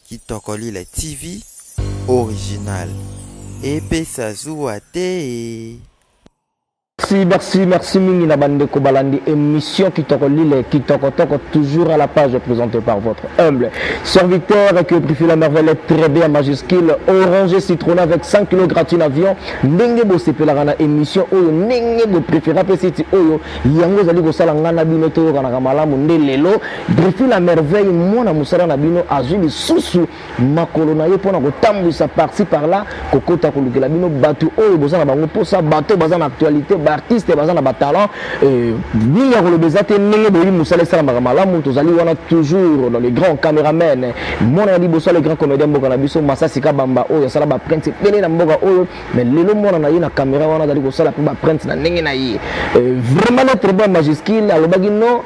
Kitokolile TV original. Epesa zuwa te. Merci mingi na bande ko balandi émission Kitokolile Kitokotoko, toujours à la page présentée par votre humble serviteur qui préfère la merveille très bien majuscule orange citron avec 5 kg gratuit avion ndenge bo sepela na émission oyo ndenge bo préféra pesiti oyo yango zali ko sala ngana bino to kana malamu ndelelo préfère la merveille mona musala na bino azuli susu makolo na yo pona ko tambisa parti par là kokota ko lukela bino batu oyo bozana bango posa bato bazana actualité artiste bazana ba talent bien le bezate ndenge boyi musala sala malamu tozali wana toujours dans les grands caméramens mon ali boso les grands comédiens mboka na biso Masasi Kabamba oyo sala ba prince pele na mboka oyo mais lelo mona na ye na caméra wana dali ko sala ba prince na ndenge na ye vraiment notre bon majuscule alobaki no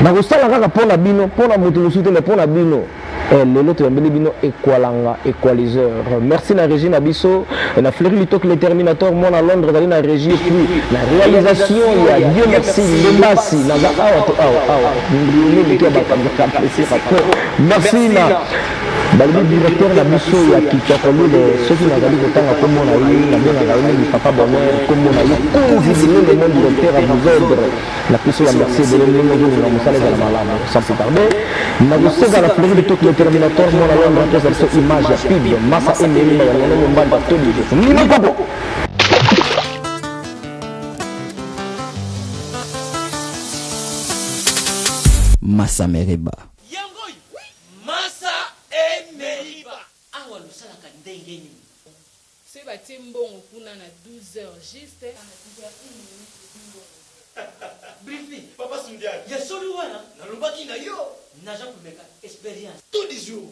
na ko sala kaka pona bino pona mutu musute mais pona bino lelo toyambeli bino equalanga equaliseur merci na Régine Abisso na Fleury Litok le Terminator mon à Londres dali na régie puis la réalisation il y a Dieu merci Mbasi na merci na bali directeur na biso ya Kitokolile ceux qui n'avaient pas tant comme on a eu la bien na papa bonheur comme on a eu convivier le monde directeur à vous ordre la biso ya merci de l'homme na musala za malama sans plus tarder na vous la Fleury Litok le Terminator mon à Londres dans cette image ya pib massa emeli na yango mbanda todi ni mako Massa Meriba. Yangoy, Massa et Meriba. Awa lusala kandengeni. C'est bâti bon pour na 12h juste. Briefly, papa Sundia. Ya soli wana, na lubaki na yo. Naja kumeka expérience. Tous les jours.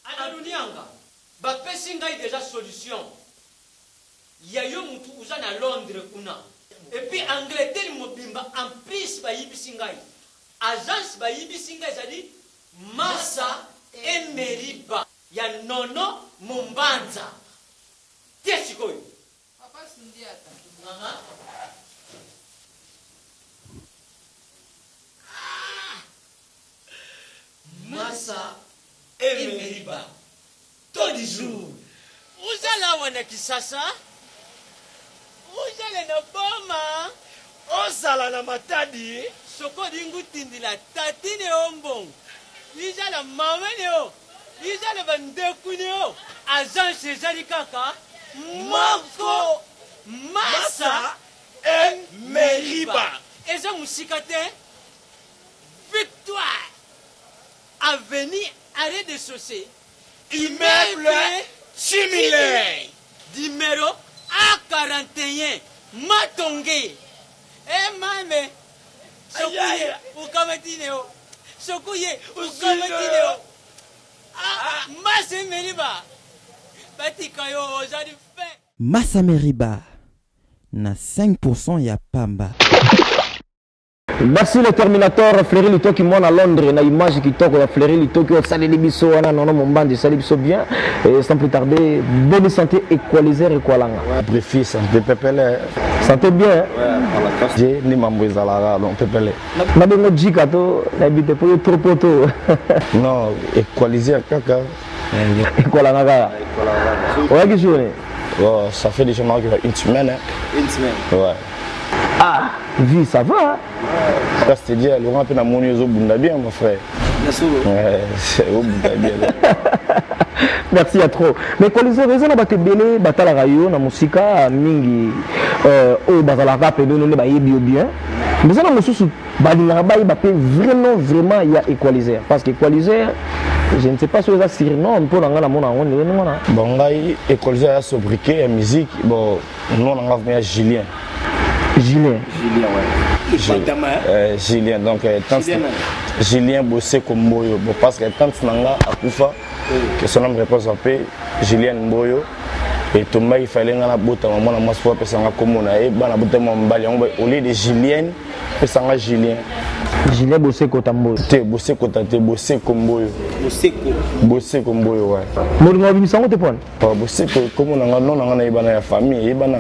Ana dunianga. Ba pesi ngai déjà solution. Ya yo mutu uza na Londres kuna. Et puis Angleterre mobimba en plus ba yibisi ngai. Agence Bayibisinga ezali Massa et Meriba ya nono Mumbanza. Qu'est-ce que Papa Sundiata. Massa et Meriba. Tous les jours. Vous allez wana kisasa? Vous allez na boma? Osala na matadi? Soko dingu tindila tatine ombong. Lija la mamene o. Lija la bandekune o. Agence ezali kaka. Moko Massa et Meriba. Eza musikate. Victoire. Avenue Arrêt de Chaussée. Immeuble similaire. Numéro A41. Matongé. Eh mame. Sokuye, ukametineo. Sokuye, ukametineo. Massa Meriba. Batika yo, aujourd'hui fait. Massa Meriba. Na 5% ya pamba. Merci le Terminator Fleury Litok mon à Londres na image qui toque ya Fleury Litok au salé biso wana nono mombandi salé biso bien et sans plus tarder bonne santé équaliseur equalanga préfet santé pepele santé bien ouais ala kasi ni mambo ezalaka donc pepele na bengo jika to na bité pour trop poto non équaliseur kaka equalanga kaka ouais qui journée oh ça fait déjà une semaine hein. Une semaine. Ouais. Ah, vie, ça va. Ça c'est dire, Laurent peut n'amonner aux bunda bien, mon frère. Ouais, c'est au bunda bien. Merci à trop. Mais quand les raisons battent belé, battent la radio, na musica mingi, battent la rap et donner ba yebi bien. Mais ça na mususu balinga ba yebi vraiment il y a équaliseur parce que équaliseur je ne sais pas si vous avez surnom pour ngana mona ngone ngona. Bon ngai équaliseur ya sobriquet et musique, bon non on va venir Julien. Julien ouais. Julien donc Julien bossé comme Mboyo bon parce que tant nanga akufa que son nom repose en paix Julien Mboyo et Thomas il fallait ngana bota maman na maswa pesa nga comme na e bana bota mo mbali au lieu de Julien pesa nga Julien bossé kota Mboyo te bossé kota te bossé comme Mboyo bossé comme Mboyo ouais mo nga bimisango te pon bossé comme nanga non nanga na ibana ya famille ibana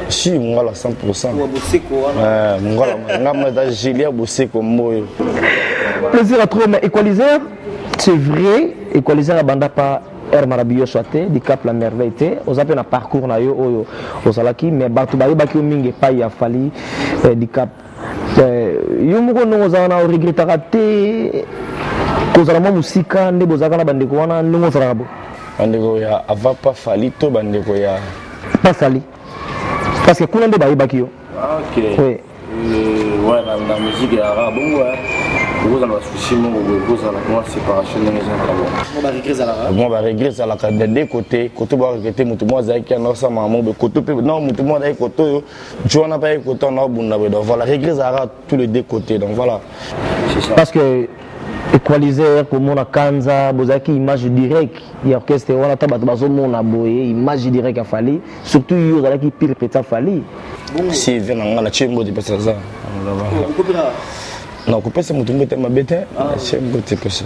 Si, Mungala 100%. Mungala, Julien Boseko Moyo. Plaisir à trouver, mais équaliseur, C'est vrai, équaliser la bande pas Air Marabio soit du Cap la Merveille, aux appels à parcours na yo aux alaki, mais Batubaye Baki Mingue pas y a fallu du Cap. Yo moko no zana regretta raté kozala mo musika nde bozaka na bandeko wana ndongo zala bo. Bandeko ya ava pas fallu to bandeko ya pas sali. Parce que kuna nde baye baki yo. OK. Oui. Ouais, la musique est arabe, ouais. Vous avez un souci, vous avez une séparation de mes enfants. Bon, bah, regrette à la carte de deux côtés. Côté, bah, regretter, mon tout le monde a été en ensemble, mon côté, non, mon tout le monde a été côté, tu n'as pas été côté, non, bon, donc voilà, regrette à tous les deux côtés, donc voilà. Parce que, équaliser, comme on a Kanza, Bozaki, image directe, il y a orchestre, on a tabac, on a boyé, image directe à Fali, surtout, il y a qui pire peut-être à Fali. Si, il vient dans la chambre de Pessaza. Non, couper c'est mon tombé ma bête. C'est un petit peu ça.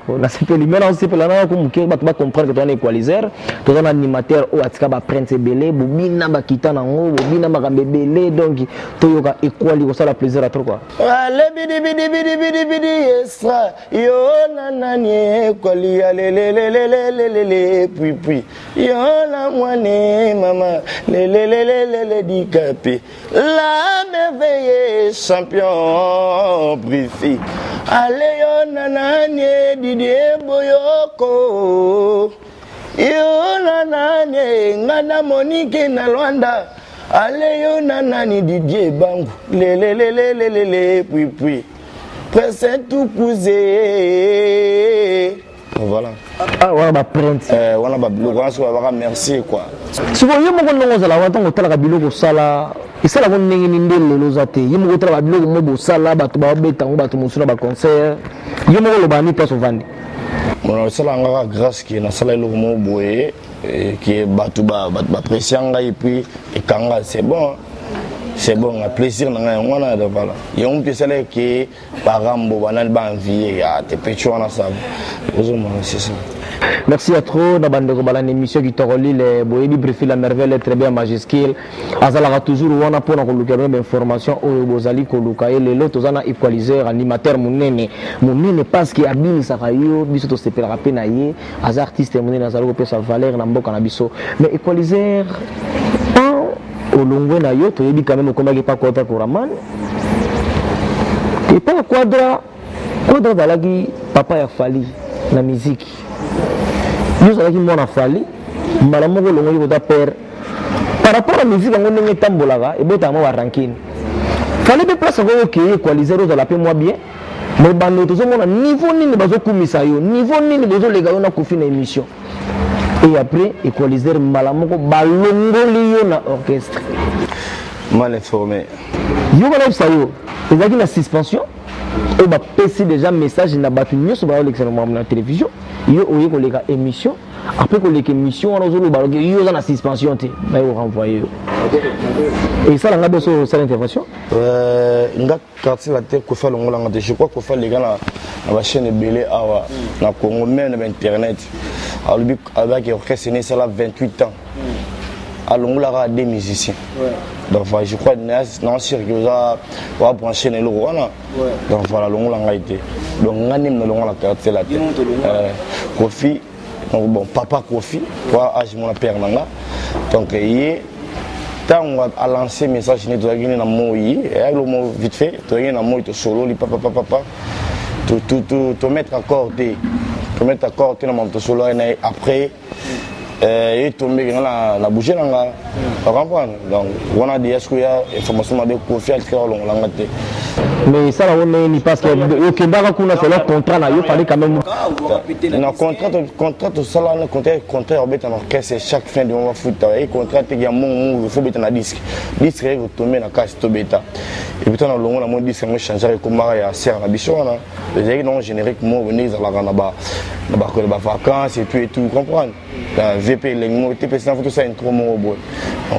On a ces maintenant on sait que là comme qui va comprendre que tu es un équaliseur, tu es un animateur ou atika ba prince belé, bobina ba kita nango, bobina ba belé donc tu yoka équaliser ça la plaisir à trop quoi. Allez bidi bidi bidi bidi bidi extra. Yo nanani équali le puis yo la moine maman le dicapé. La merveille champion Brifi. Allez yo nanani Didier Boyoko. Yo nanani ngana Monique na Luanda. Allez yo nanani Didier Bangu. Le puis. Presque tout cousé. Voilà. Ah, on va prendre. On va merci quoi. Si vous voyez mon nom la wata ngotala kabilo ko sala. Isala ko ndenge ndele lozate. Yimo ko tala kabilo ko mo sala batu ba beta ngo batu musuna ba concert. Yimo ko lobani place vandi. Mon sala ngaka grâce qui na sala lo mo boye qui batu ba pression et puis et kanga c'est bon. C'est bon, un plaisir on a voilà. Il y a un peu celle qui par rambo banal ba envie à te pécho na ça. C'est ça. Merci à trop na bande ko balane émission qui toroli les boyebi briefing la merveille très bien majuscule. Azala toujours wana pona ko luka même information o bozali ko luka et les autres zana équaliser animateur munene parce que abini sakayo biso to sepela rapé na ye az artiste munene azalo ko pesa valeur na mboka na biso mais équaliser olongwe na yo toyebi quand même okomaki pa kota koraman et pas quadra zalaki papa ya Fali na musique yo zalaki mwana Fali mbala moko olongwaki kota père par rapport à musique yango ndenge etambolaka ebotama wa rankine Fali mpe place yango okeye équaliser ozala mpe mwa bien mais bando tozomona niveau nini bazokumisa yo niveau nini bozoleka yo na kofi na émission. Et après, équaliser malamoko balongoli yo na orchestre. Mal informé. Yo ba ça yo. Ezaki na suspension. Et ba PC déjà message na batu nyoso ba l'excellent na télévision. Yo oye ko leka émission. Après ko leka émission on ozolo ba yo na suspension te. Ba yo renvoyer yo. Et ça la ngabe so ça l'intervention. Nga quartier la tête ko fa longola ngate je crois ko fa les gars na ba chaîne belé awa na Congo même na internet. Avec l'orchestre, c'est là 28 ans. À l'ongla, des musiciens. Donc voilà, je crois que dans le circuit, on va brancher les logos. Donc voilà, l'ongla a été. Donc on a mis l'ongla la carte la tête. Kofi, donc bon, papa Kofi, quoi, âge mon père nanga. Donc il tant on a lancé message, il y a un mot, et avec le mot vite fait, il y a un mot, il solo, il papa, tout mettre à côté. Pour mettre d'accord que mon solo et après et tomber dans la bouger dans la comprendre donc on a des informations de confiance que on l'a maté mais ça là on est parce que OK ndaka kuna c'est le contrat là il fallait quand même non contrat tout ça là contrat obet en orchestre chaque fin de mois foot et contrat il y a mon il faut mettre na disque vous tomber na casse to bêta et puis on a longo la mode disque moi changer comme ya ser na biso là les non générique moi venir à la na vacances et tout comprendre VP les mots TP ça tout ça intro mon bon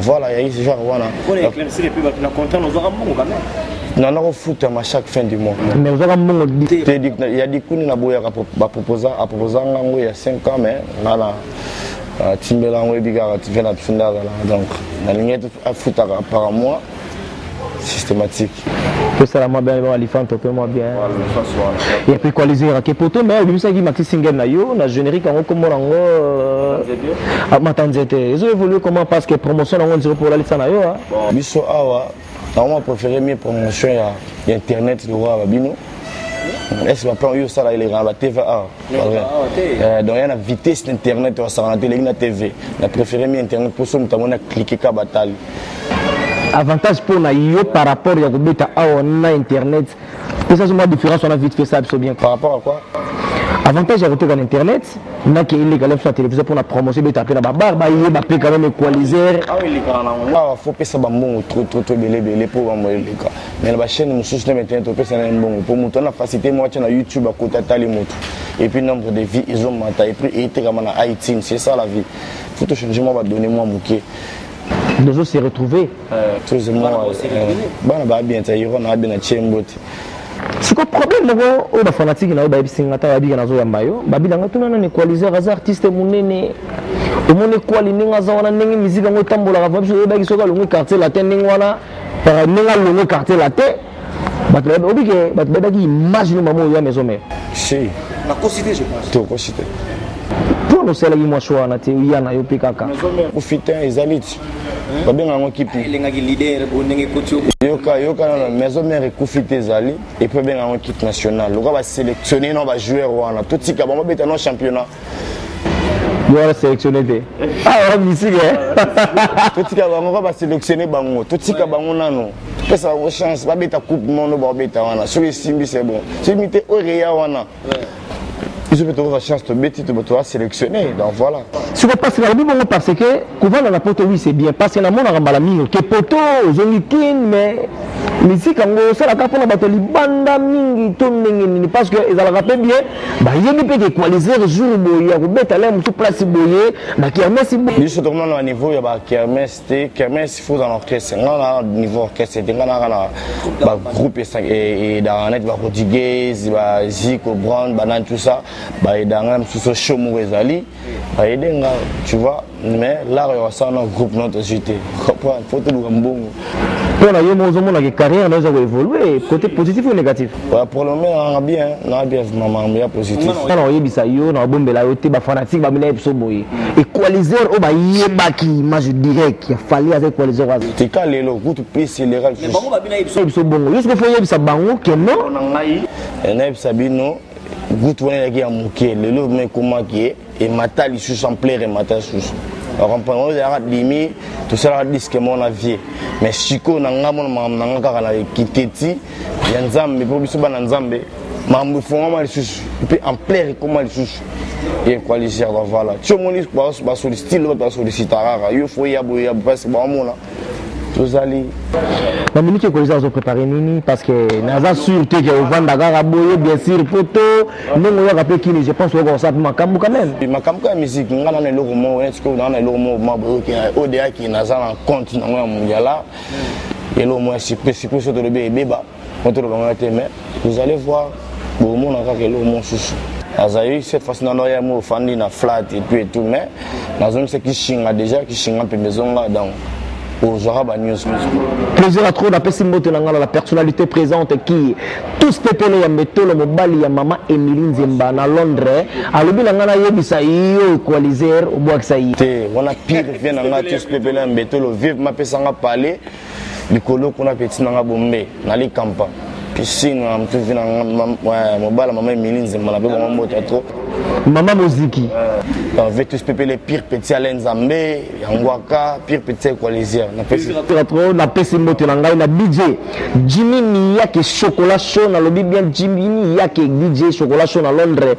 voilà il y a ce genre voilà pour éclaircir et puis na contrat nous aura mon quand même non on foot à chaque fin du mois mais vous avez mon il y a des coups na boya à proposer il y a 5 ans mais voilà Timbela on biga tu fais la funda donc la ligne à foot par mois systématique. Que ça moi bien à l'ifant un peu moins bien. Et puis coaliser à Kepoto mais oui ça qui maxi single na yo na générique en comme rango à Matanzete. Ils ont évolué comment parce que promotion on dirait pour la liste na yo hein. Biso awa, normalement préféré mieux promotion ya internet le roi babino. Est-ce que pas eu ça là il est dans la TVA. Donc il y a une vitesse d'internet on s'en télé na TV. Na préféré mieux internet pour ça on a cliquer ka batal. Avantage pour naïo par rapport à Gobeta on a internet. Et ça c'est une différence on a vite fait ça absolument bien. Par rapport à quoi? Avantage à retour à internet, on a qui est illégal sur la télévision pour la promotion de taper la barbe, il va quand même équaliser. Ah oui, il faut que ça bon trop belé pour moi les gars. Mais la chaîne nous soucie maintenant to pesa na bon pour monter la facilité moi sur YouTube à côté tali moto. Et puis nombre de vies ils ont menté et puis était comme na iTunes, c'est ça la vie. Faut tout changer moi va donner moi mouké. Les autres s'est retrouvé. Tout le monde bah bien ça ira na bien na chembote. C'est quoi le problème au ba fanatique na ba bisinga ta ba na zo ya mayo ba bilanga tuna na equaliser az artiste munene o mon equali ninga za wana ndenge musique ngo tambola ka vabiso ba kisoka longo quartier latin ninga wana para ninga longo quartier latin ba ba obike ba ba ki imagine maman ya maison mère si na cosité je pense to cosité pour nous c'est la moi choix na te ya na yo pikaka profiter ezaliti babenga ngo kipi elengaki leader bonenge coach yoka na maison mère ekufite ezali et puis benga ngo équipe nationale loka ba sélectionner no ba joueur wana tout tika ba beta no championnat yo va sélectionner te ah musique tout tika ba sélectionner bango tout tika bango nano pesa une chance ba beta coupe monde ba beta wana sur simbi c'est bon c'est mité oreya wana ils ont peut-être la chance de bêter, de sélectionner. Donc voilà. Ce qu'on passe là, parce que, couvent dans la poteau, oui, c'est bien. Parce que la monde a remballé, que poteau, zonikin, mais ici, quand on sait la carte, on a battu les bandes, mingi, tourning, parce que, ils ont rappelé bien, bah, il y a des pays qui équalisent le jour où il y a des bêtes à l'air, tout place, boyer, bah, qui a merci beaucoup. Juste au niveau, il y a Kermès, il faut dans l'orchestre. On a niveau orchestre, on a groupe et dans la net, Rodriguez, Zico, Brand, Banane, tout ça. Bah dans un sous show ezali bah aider tu vois mais là il y a ça un groupe notre JT comprends faut tout le bon pour la yo mozo mona que carrière nous a évolué côté positif ou négatif pour le moment on a bien maman bien positif non yebisa yo na bombela yo te ba fanatique ba mina episo boy equaliser o ba yebaki image direct il fallait avec equaliser wa tika lelo groupe PC legal mais bango ba bina episo bongo jusqu'au faut yebisa bango que non na ngai na yebisa bino Gout on est à mouquer le lot mais comment qui est et matal sous en plaire et matal sous on prend on dimi tout ça la disque mon avis mais chiko na ngamo na ngaka na kiteti ya nzambe pour biso bana nzambe mambo font mal sous et puis en plaire comment sous et qualifier voilà tu moni ba sur le style ba sur le sitarara il faut ya parce que ba mona tous ali la minute que les gens ont préparé nini parce que naza sûr que au Vandagara boye bien sûr poto non on rappelle qui je pense qu'on ça makambu quand même makambu ya musique ngana na loko mo est-ce que on a loko mo mabo qui ODA qui naza en compte na mondiala et le moins si précis sur le bébé on te le mais vous allez voir au monde encore que le monde sous Azaï cette fois dans noya mo fandi na flat et puis et tout mais dans une c'est qui chinga déjà qui chinga pe maison là dans plaisir à trop d'apprécier la personnalité présente qui tous pépélé ya métaux le mobile ya maman Emilie Nzemba na Londres à l'objet ngana yebisa yo equaliser au bois que ça y est on a pire vient ngana tous pépélé ya métaux le vivre ma pesanga parler likolo kuna petit nga bombe na li campa piscine am tu vina mobile maman Emilie Nzemba na bebo mbote trop maman Moziki avec tous pépélé pire petit Alain Nzambe yangwaka pire petit equaliser na pesi moto na ngai na DJ Jimmy Miyake chocolat chaud na lobi bien Jimmy Miyake DJ chocolat chaud na Londres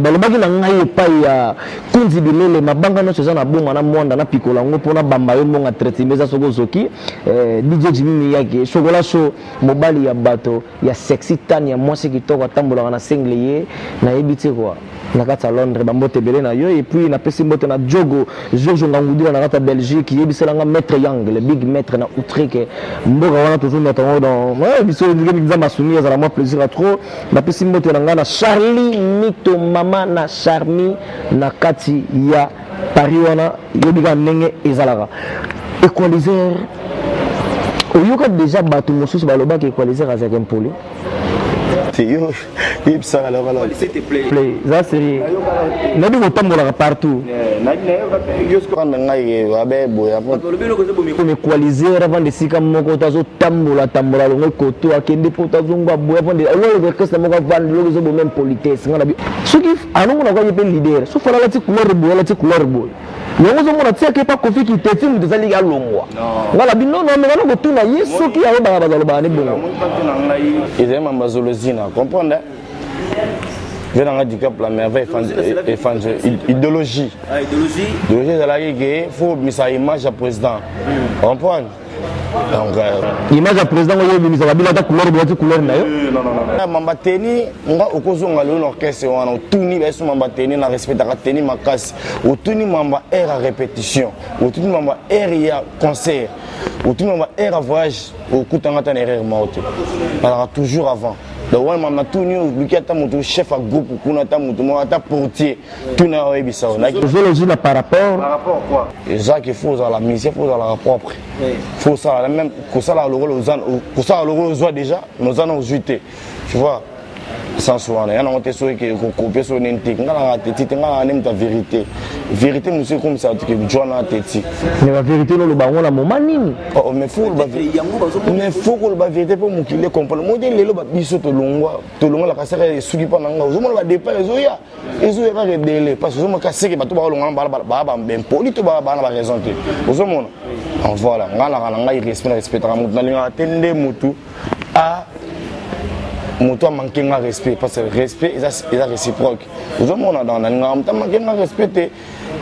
balobaki na ngai epai ya kunzi bilele mabanga no choza na bonga na mwanda na pikola ngo pona bamba yo monga traitemeza soko zoki DJ Jimmy Miyake chocolat chaud mobali ya bato ya sexy tan ya mwasi kitoko atambola na single ye na yebite quoi na kata Londres bambote belé na yo et puis na pesi mbote na Diogo Georges Ngangudila na kata Belgique yebiselanga maître Yang le big maître na Outrike mboka wana toujours na tango dans ouais biso ngemi nzamba soumis za la moi plaisir à trop na pesi mbote na ngana Charlie Mito mama na Charmi na kati ya Paris wana yebika ndenge ezalaka equaliser Oyoka déjà bato mosusu baloba ke equaliser avec un poli. Yo, il ça alors s'il te plaît. Ça c'est nabi kotambola partout. Comme equaliser avant de sika moko tazo tambola longo koto akende potazo ngwa boya avant de alors que ça moko vendre le zo même politesse ngana bi. Soki anongo na kwa yepe leader. So fala la ti couleur boya la ti couleur boya. Yango zo mona tia ke pa kofi ki teti mu tezali ga longwa. Ngala bi non mais ngana kotuna yeso ki ya ba bazalo ne bongo. Ils aiment mazolozina, comprendre? Je vais dans handicap la merveille idéologie. Idéologie de la guerre, il faut mettre sa image à président. Comprendre? Donc image à président oyo bimisa ba bila ta couleur boati couleur na yo. Non. Mamba teni nga okozonga le orchestre wana tuni beso mamba teni na respecta ka teni makasi. Otuni mamba air à répétition. Otuni mamba air ya concert. Otuni mamba air à voyage okutanga ta erreur maote. Alors toujours avant. Donc on m'a tout nu qui est mon chef à groupe kuna ta mon portier tout na ebisa na je par rapport quoi Jacques il faut à la musique faut à la propre faut ça la même que ça le rôle aux ça le rôle déjà nous en ajouté tu vois sans soin il y a on te souhaite que copier sur n'intique ngala teti ngala nem ta vérité monsieur comme ça que Joana teti mais la vérité non le bango la moment nini oh mais faut que la vérité pour mon qu'il comprendre moi dit lelo ba biso to longwa la kasere suki pa nanga zo mo ba départ ezoya ka rebelle parce que zo mo kaseke ba to ba longa ba ben poli to ba na ba raison te zo mo on voilà ngala ngai respect ta mutu na linga atende mutu a moto manqué de respect parce que le respect est réciproque. Vous avez dans manqué de respect,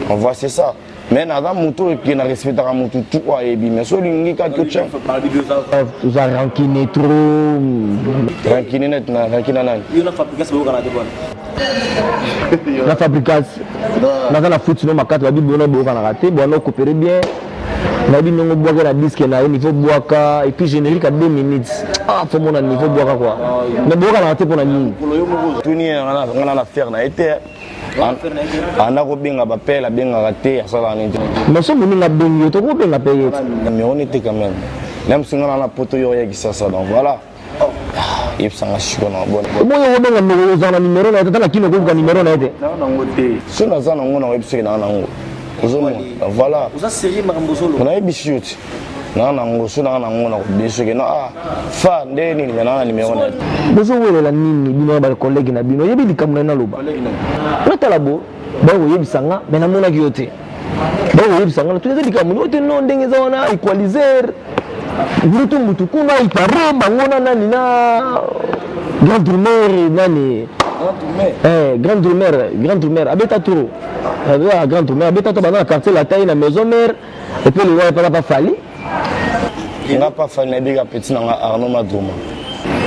on voit c'est ça. Mais dans moto qui n'a respecté la moto tout et bien mais sur l'ingi quand tu tiens vous avez rankiné trop rankiné net na rankina nani la fabrication au Canada la fabrication dans la foot sinon ma carte va bien au Canada bon on coopérer bien nabi nongo boaka na disque na niveau boaka et puis générique à 2 minutes ah faut mon niveau boaka quoi mais boaka na pour na nini tout ni on a faire na été ana ko benga ba pela benga raté asala na internet mais so moni na bengi to ko benga payer mais on était quand même si on a la poto yo yaki ça donc voilà il s'en chiko na bon bon yo benga no za numéro na tata kino ko numéro na ete na ngote so na za na ngona website na ngo voilà vous a série marambosolo on a bichute na ngoso na ngona ko biso na fa ndeni na numéro na bozo welela nini bino ba collègue na bino yebi likamuna na loba na talabo ba wo yebisanga mais na mona kiyote ba wo yebisanga na tuze likamuna ote no ndenge za wana equalizer mutu kuna iparo bangona nani na grand mère nani grand mère abeta turo grand mère abeta to bana quartier la taille na maison mère et puis le roi pas fali il n'a pas fallu des petits dans Arnaud Madrouma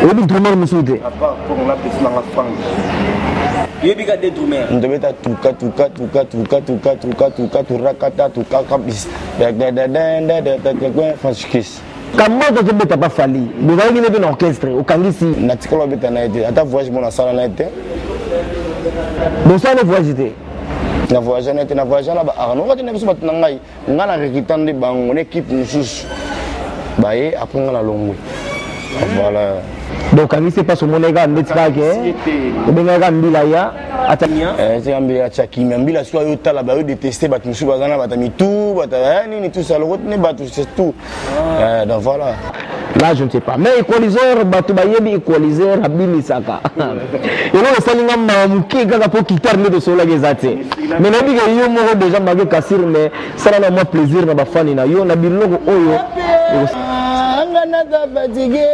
obi drummer musute apa pour la petite dans Franck yebi ga de drummer on devait ta tuka kabis franchis comment tu peux pas fali vous avez une orchestre au kangisi na tikolo beta na été ata voyage mon sala na été bon ça ne voyage été na voyage na été na voyage na ba Arnaud ngati na biso batna ngai ngana rekitande bango l'équipe mususu baye après ngala longwe voilà donc quand il se passe au monde égal netika ke benga ga mbila ya atania c'est mbila chaki mbila sio yo tala ba yo détester bat musu bazana batami tout bata nini tout ça le retene bat c'est tout donc voilà là je ne sais pas mais équaliseur batu bayebi équaliseur abilisaka et là le salinga mamuke ga po guitare ne de sola gezate mais nabi ga yo mo déjà magé kasir mais ça na moi plaisir na ba fani na yo na biloko oyo ngana da fatigué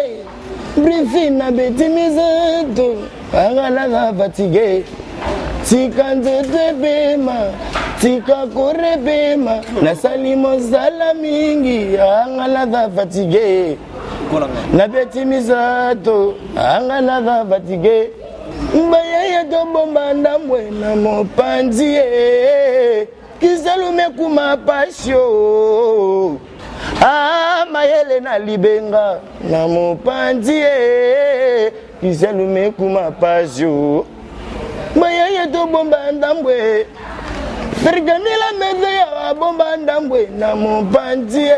Brifina betimizeto agala fatigué tika nzete bema tika kore bema na salimo sala mingi agala fatigué na betimizeto agala fatigué mbayaya to bomba ndamwe na mopanzi kisalume kuma pasio mayele na libenga na mopanzi kisalume kuma pasio mayaya to bomba ndambwe perganila mezo ya bomba ndambwe na mopanzi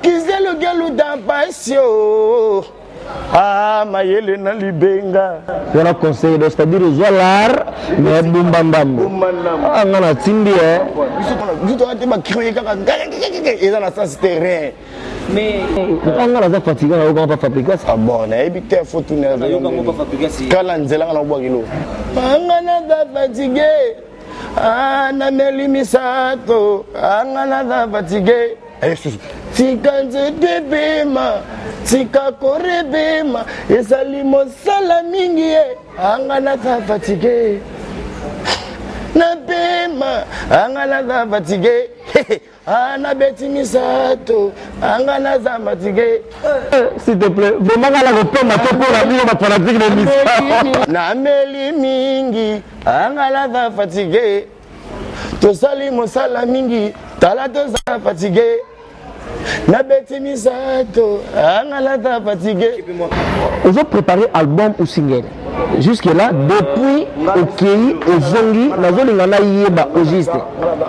Kizelo gelu da passion. Ah, mayele na libenga. On a conseillé, c'est-à-dire l'art, mais boum-bam-bam. Ah, on a tindi, hein. Je dois te crier quand ils ont la sens terrain. Mais on a fatigué, on va pas fabriquer ça. Ah bon, on a évité à photo. On va pas fabriquer ça. Quand l'anzela on a boire kilo. On a fatigué. Ah, na meli misato. On a fatigué. Tika nzete bema, tika kore bema, ezali mosala mingi ye, anga naza fatigué. Na bema, anga naza fatigué. Ana beti misato, anga naza fatigué. S'il te plaît, vraiment la repère ma tête pour la vie, on va prendre de misato. Na meli mingi, anga naza fatigué. Tosali mosala mingi, tala toza fatigué. Nabeti misato, angalata fatigué. Ils ont préparé album ou single. Jusque-là, depuis Okei, Ozongi, Nazoli Ngana Yeba, au juste.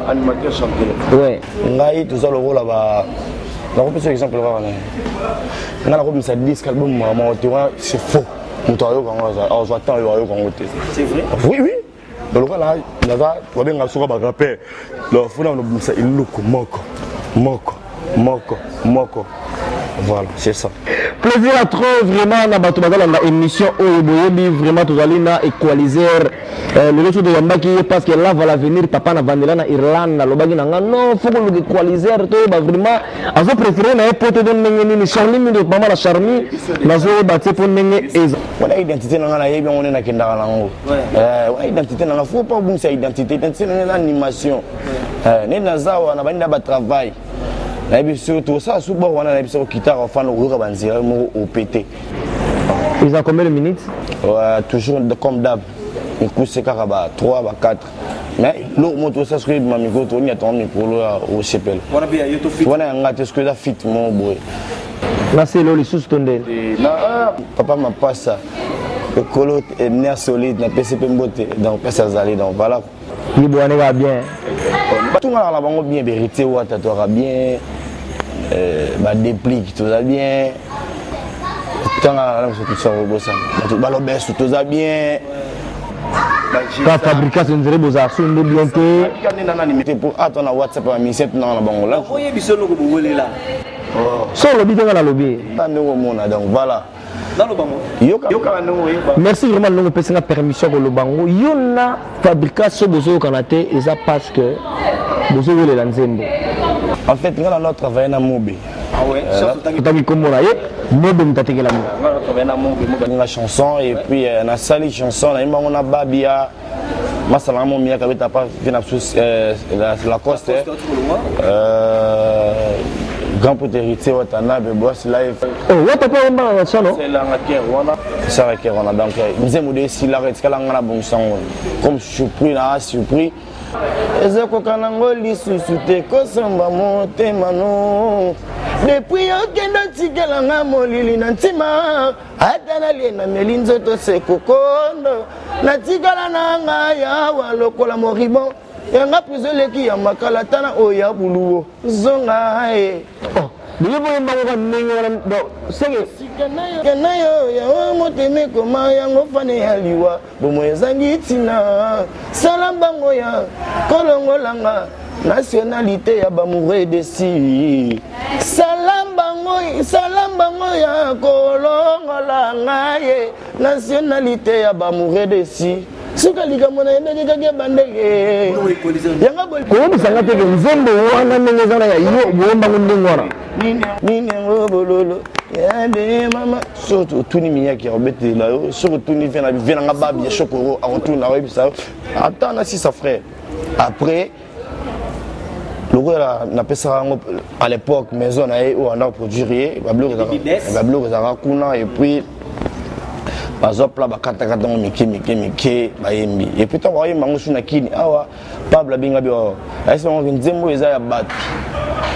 Animateur chanteur. Ouais. Ngai, tout ça, le rôle là-bas. On va prendre exemple là-bas. On a comme ça 10 albums, c'est faux. C'est vrai? Oui, oui. Dans le cas là, on a un peu de rappel. Le fond, on a ça, il look Moko. Voilà, c'est ça. Plaisir à trop vraiment dans la émission Oyoboyebi, vraiment tous allés na équaliser le retour de Yambaki parce que là va venir papa na vandela na Irlande na lobagi na non faut que nous équaliser to ba vraiment azo préféré na pote don ngeni ni Charlie mi de mama la Charlie nazo batté pour ngeni eza on a identité na ngana yebi on na kenda na ngo on a identité na faut pas boum sa identité na animation né na zawa na banda ba travail. Surtout ça, sous bord, on a une guitare en fan au PT. Ils ont combien de minutes? Toujours comme d'hab. Un coup, c'est 3 à 4. Mais l'autre moto, ça, c'est que ma micro, on y a ton micro au CPL. On a un gâteau, ce que la fit, mon boy. Là, c'est le sous tonné. Papa m'a pas ça. Le colo est nerf solide, la PCP mbote, donc pas ça allait, donc voilà. Il va bien. Tout le monde a bien vérité, ou à bien. Déplique, tout va bien. Quand tout va bien. La fabrication de beaux-arts, bien. Pour attendre WhatsApp à mi dans la banque là. Sans lobby dans la lobby. Donc voilà. Merci vraiment de nous passer la permission pour le bango. Yona fabrication de Kanate et ça parce que vous avez les Lanzembo. En fait, nous avons travaillé dans Mobé. Ah ouais, c'est comme on a Mobé nous t'a la chanson et puis on a sali chanson, on a Babia. Masala mon mia kabeta pas vient la coste. Grand pour héritier watana be boss live. Oh, wata pas on ba ça non? C'est la ngatière wana. Ça va qu'on a donc nous aimons des si la rete kala ngana bon sang. Comme surpris là, surpris. Ezeko kanango lisusu te kosamba motema no. Depuis okenda tikela nga molili na ntima. Ata na liena melinzo to sekokondo. Na tikala na nga ya walokola moribon. Yanga prizoleki ya makala tana oya buluwo zonga e Niyo mbango ningo ndo sege kanayo ya moteme koma yango fane yaliwa bomo ezangi tina salambango ya kolongolanga nationalité ya bamoureux de si salambango ya kolongolanga ye nationalité ya bamoureux de si suka likamona yende kage bandege yanga bol ko bisanga teke nzembo wana nengezana ya yo bomba ngondingwana nini ngobololo yande mama surtout tuni miyaki robete la yo surtout tuni vena nga babi ya chokoro arotuna webisa attends si sa frère après le gars n'a pas ça à l'époque maison on a produit bablo za kuna et puis bazopla bakata miki bayembi et puis tant voyez mango suna kini awa pabla binga bio est-ce qu'on nzembo eza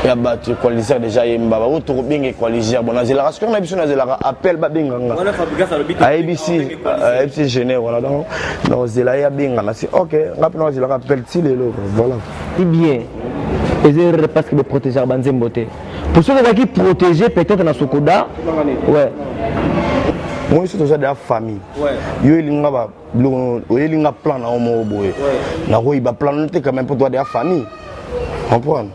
ya batu coalition déjà yemba ba auto binga coalition bon na zela parce qu'on a biso na zela appel ba binga nga on a fabriqué le bit ABC géné voilà donc zela ya binga na c'est OK ngapi na zela appel ti lelo voilà c'est bien et parce que protéger banzembo te Pour ceux qui protégent peut-être dans Sokoda, ouais. Moi, je suis déjà de la famille. Yo, il y a un plan dans le monde. Il y a un plan quand même pour toi de la famille. Comprends?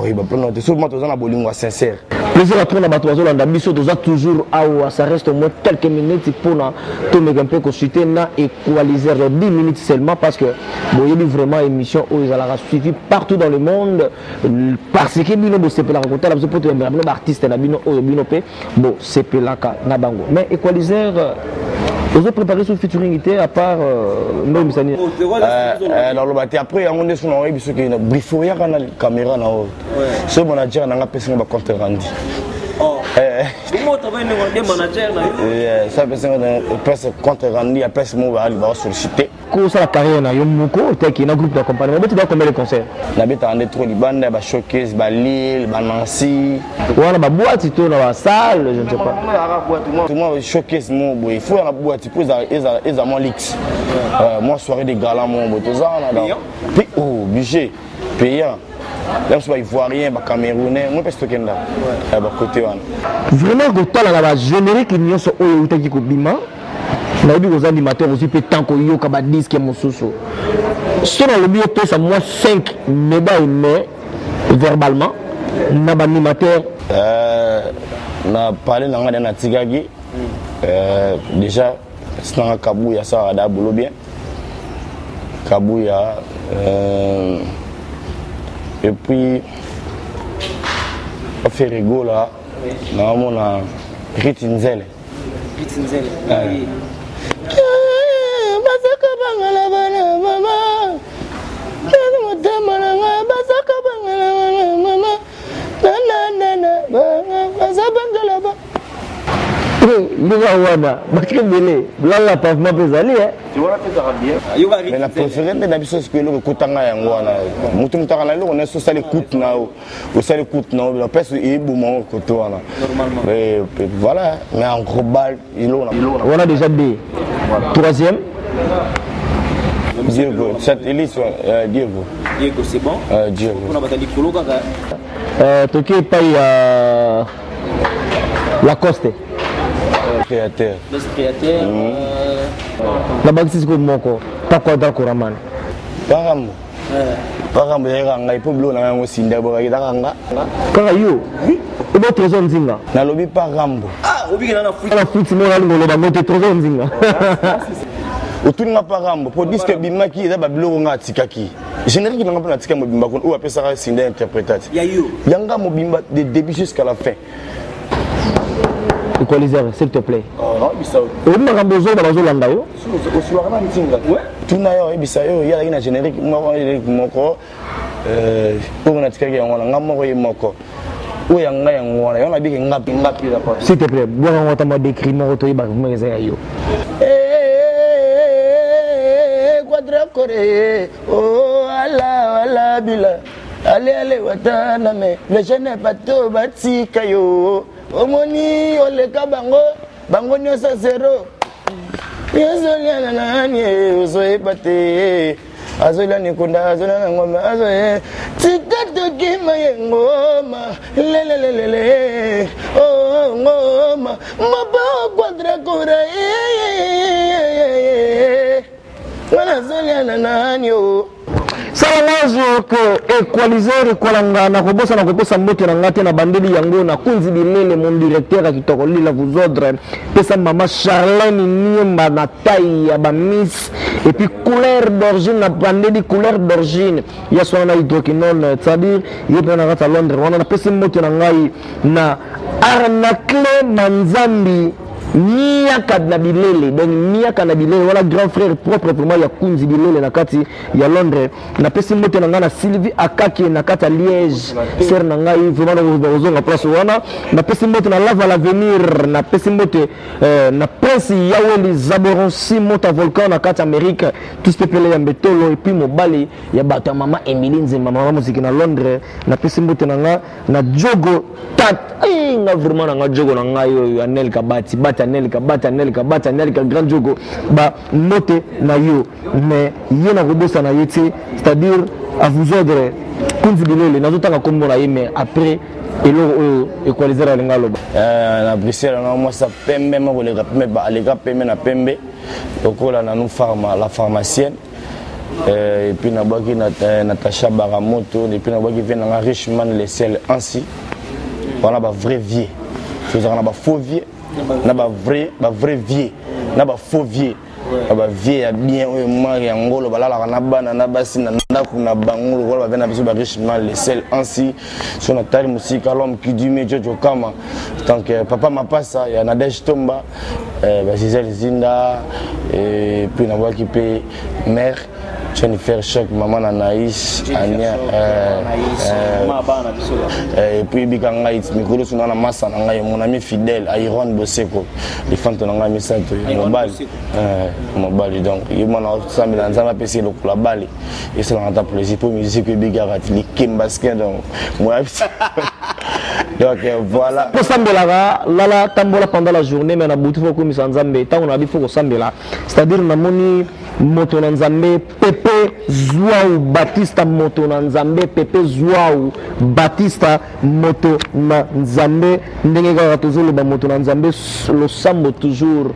Il y a un plan de la sincère. Plaisir à trouver dans la mission toujours ça reste au moins quelques minutes pour un peu consulter na équaliser 10 minutes seulement parce que bon il y a vraiment émission où ils allaient suivi partout dans le monde parce que bino bo c'est la raconter la pour un artiste na bino o bino pe bon c'est la na bango mais équaliser vous avez préparé ce featuring à part non misani alors le bâti après on est sur la biso qui briefo ya kana caméra na haut ce manager na ngapesi ba compte rendu comment travailler le manager na ça peut être compte rendu après ce mot va solliciter ko ça la carrière na yo moko te ki na groupe d'accompagnement mais tu dois combien de concerts na beta en trop libanda ba showcase ba Lille ba Nancy wana ba boîte to na ba salle je ne sais pas tout moi showcase mon boy il faut la boîte pour ils mon lix moi soirée des galas mon boy tout ça là puis oh budget payant là je vais voir rien ba camerounais moi parce que kenda ba côté wana vraiment ko tala na ba générique nyonso oyo utaki ko bima na yebi aux animateurs aussi peut tant ko yoka ba disque mosusu sur le bio pesa moi 5 méba mais verbalement na ba animateur na parler na na tigagi déjà c'est un Kabouya ça da boulot bien Kabouya et puis on fait rigolo là na mon Ritinzele oui basaka bangala bana mama kana motema nga basaka bangala mama na basabangala ba wana bakike mbele lala pavement pesali tu vois la bien mais la préférée de nabiso ce que le kutanga yango wana mutu mutaka na lo on est social écoute na au social écoute na la pèse et boumon koto wana normalement mais voilà mais en global on a déjà deux troisième Diego cette élite Diego c'est bon Diego on a batali kolo kaka toki pa Lacoste créateur la banque c'est comme moko pas quoi d'accord raman parambo ya ngai po blo na ngo sinda bo ga nga kaka yo ebo trésor nzinga na lobi parambo obi na foot mo ngalo ngolo ba moto trésor nzinga otunga parambo po disque bimaki eza ba blo nga tikaki générique na ngapana tika mo bimba ko ou apesa ka sinda interprétatif ya yo yanga mo bimba de début jusqu'à la fin équaliser s'il te plaît non bisao o makambozo ba bazolanda yo osulaka na ntinga tuna yo ebisa yo ya na générique moko pour na tikaki yango na ngamo ko moko o yanga yango wana yona biki ngapi la pa s'il te plaît boire un temps d'écrit mo to iba mo ngeza yo quadra coré oh ala bila ale watana me le jeune bateau batika yo omoni oleka bango nyosa zero yezoliana nani ozoebate azolani kunda azolana ngoma azoe titato kima yengoma lelelelele oh ngoma maba quadra cora wana zoliana nani o salazo que équaliser kolanga na kobosa na koposa mbote na ngate na bandeli yango na kunzi bilele mon directeur kitoko lila vous ordre pesa mama Charlène Niemba na taille ya ba miss et puis couleur d'origine na bandeli couleur d'origine ya sona hydroquinone c'est-à-dire yepe na ngata Londres wana na pesa mbote na ngai na Arnacle Manzambi Miaka na bilele donc miaka na bilele voilà grand frère propre pour moi ya kunzi bilele na kati ya Londres na pesi moto na ngana Sylvie Akaki na kata Liège ser na ngai vraiment na ozonga place wana na pesi moto na lava l'avenir na pesi moto na prince Yaweli Zaboronsi mota volcan na kata Amérique tout ce peuple ya mbetolo et puis mobali ya bato mama Emily Nzemba mama musique na Londres na pesi moto na nga na Jogo tat nga vraiment na nga Jogo na ngai yo Anel Kabati Anel ka grand jogo ba note na yo mais yena kobosa na yete c'est-à-dire à vous ordre kunzi bilele nazotanga kombo na ye mais après et l'eau équaliser la lingalo. Na Bruxelles on a moi ça pembe moi les gars pembe na pembe. Donc là na nous la pharmacienne. Et puis na baki Natacha Baramoto et puis na baki vient na Richman les sel ainsi. On a ba vrai vieux. Nous avons ba faux vieux. Na ba vrai vieux. Na ba faux vieux. Ba vieux bien o mari ngolo balala na bana na basi na ndaku na bangolo ko ba vient na biso ba Richman les sel ainsi. Sur Nathalie Musika l'homme qui du Jojo Kama. Tant que papa m'a pas ça, il y a Nadège Tomba, Gisèle Zinda et puis na baki pe mère Jennifer Choc, maman Anaïs, Ania, et puis Bikanga, Mikolo Sunana Massa, mon ami fidèle, Iron Boseko, les fans de Nanga Misato, mon bal, donc, il m'a ensemble dans un PC, le la balle, et c'est un plaisir pour musique que Bigarat, les Kim Basket, donc, moi, donc voilà. Pour Sambelara, là, tambola pendant la journée, mais on a beaucoup de commis en Zambé, tant on a dit faut Sambela, c'est-à-dire on a moni moto na Nzambe Pepe Zouaou Batista moto na Nzambe Pepe Zouaou Batista moto na Nzambe ndenge kaka tozolo ba moto na Nzambe lo sambo toujours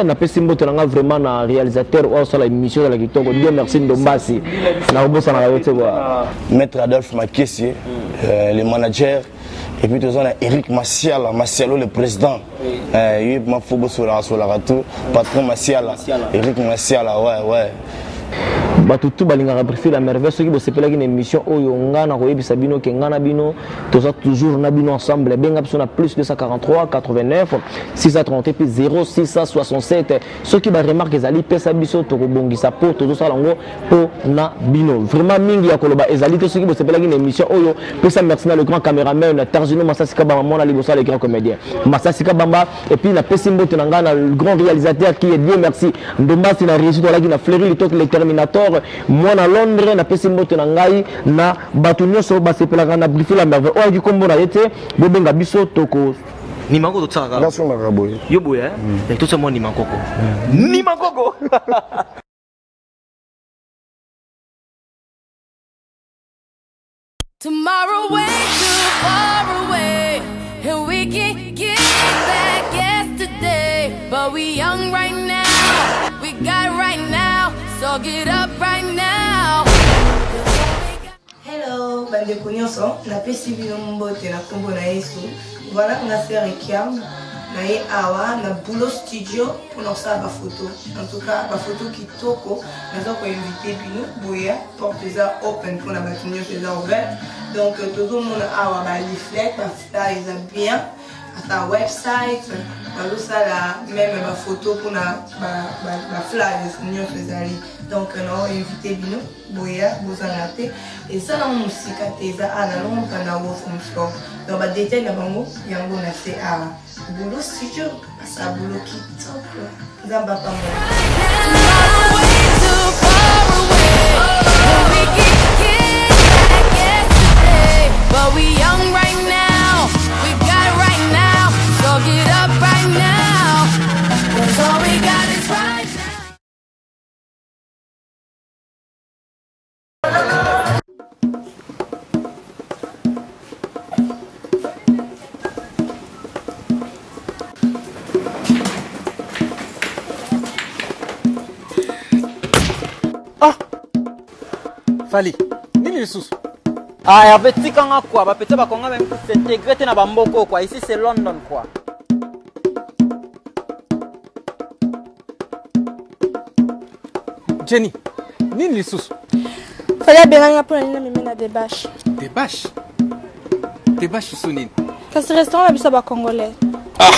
na pesi moto na vraiment na réalisateur ou sur la émission de la kitoko Dieu merci Ndombasi na obosa na yote kwa Maître Adolphe Makessi le manager. Et puis tous on a Eric Massialo le président. Il m'a fait sur la ratour, patron Massiala. Eric Massiala, ouais. Batutu balinga préfère la merveille ceux qui bossent pour une émission oyo ngana ko yebisa bino ke ngana bino toza toujours na bino ensemble benga biso na plus 243 89 630 puis 0667 ceux qui ba remarque ezali pesa biso to ko bongisa po tozo sala ngo po na bino vraiment mingi ya koloba ezali to ceux qui bossent pour une émission oyo pesa merci na le grand caméraman Tarjino Massasika Bamba mona libosa le grand comédien Massasika Bamba et puis na pesimbo to ngana le grand réalisateur qui est Dieu merci Ndombasi na réussite la qui na fleuri le toc le Terminator moi na Londres na pesi mbote na ngai na batu nyonso basepelaka na briefing la merveille oyo kombo na yete bobenga biso toko ni makoko tsaka ngaso makaboye yo boye et tout ça moi ni makoko ni makoko Tomorrow way too far away and we can get back yesterday but we young right now we got right now so get up right now. Hello, bande konyoso, na pesi bino mbote na kombo na Yesu. Voilà, on a fait Rekiam, na ye awa na Boulot Studio pour nous faire la photo. En tout cas, la photo qui toko, nous avons invité bino boya porte za open pour la matinée c'est ouvert. Donc tout le monde awa ba leaflet, ba flyer bien. À ta website, même ma photo pour la flyers, donc on a invité Bino, Boya, Bozanate, et ça dans mon musique à la longue, on a ouvert donc le détail d'abord, il y a un assez à Boulot Studio, à sa boulot qui top, Zamba but we young right now, we got it right now, so get up right now, cause all we got is right Ah Fali, nini lisusu? Ah, ya vetikanga quoi, ba peut-être ba konga même s'intégrer na bamboko quoi. Ici c'est London quoi. Jenny, nini lisusu? Fallait bien pour aller na des bâches. Des bâches? Des bâches sont nini? Parce que restaurant la biso ba congolais. Ah,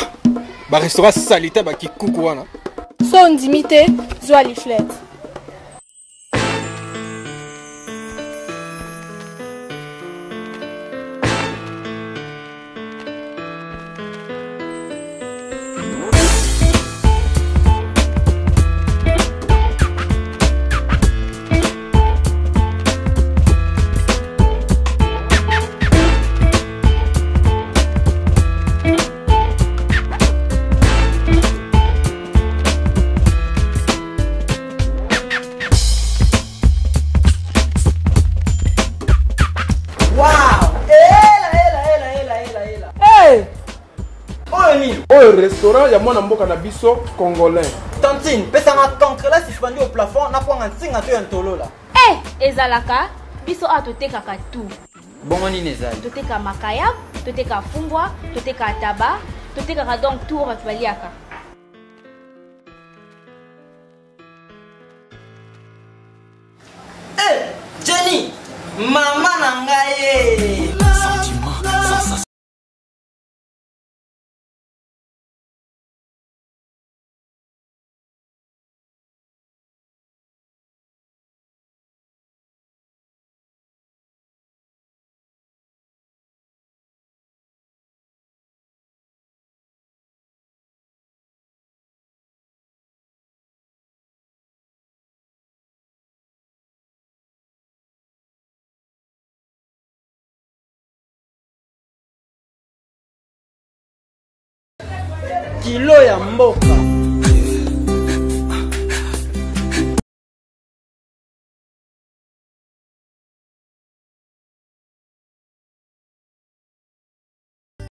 ba restaurant salita ba kikuku wana. So on dimité, zo aliflet. restaurant ya mwana mboka na biso congolais. Tantine, pesa nga cancre là suspendu au plafond na kwa nsinga to ya ntolo là. Ezalaka biso a totekaka tout. Bongo nini ezali? Toteka makaya, toteka fungwa, toteka taba, totekaka donc tout bato baliaka. Jenny, mama na ngai. Kilo ya mboka.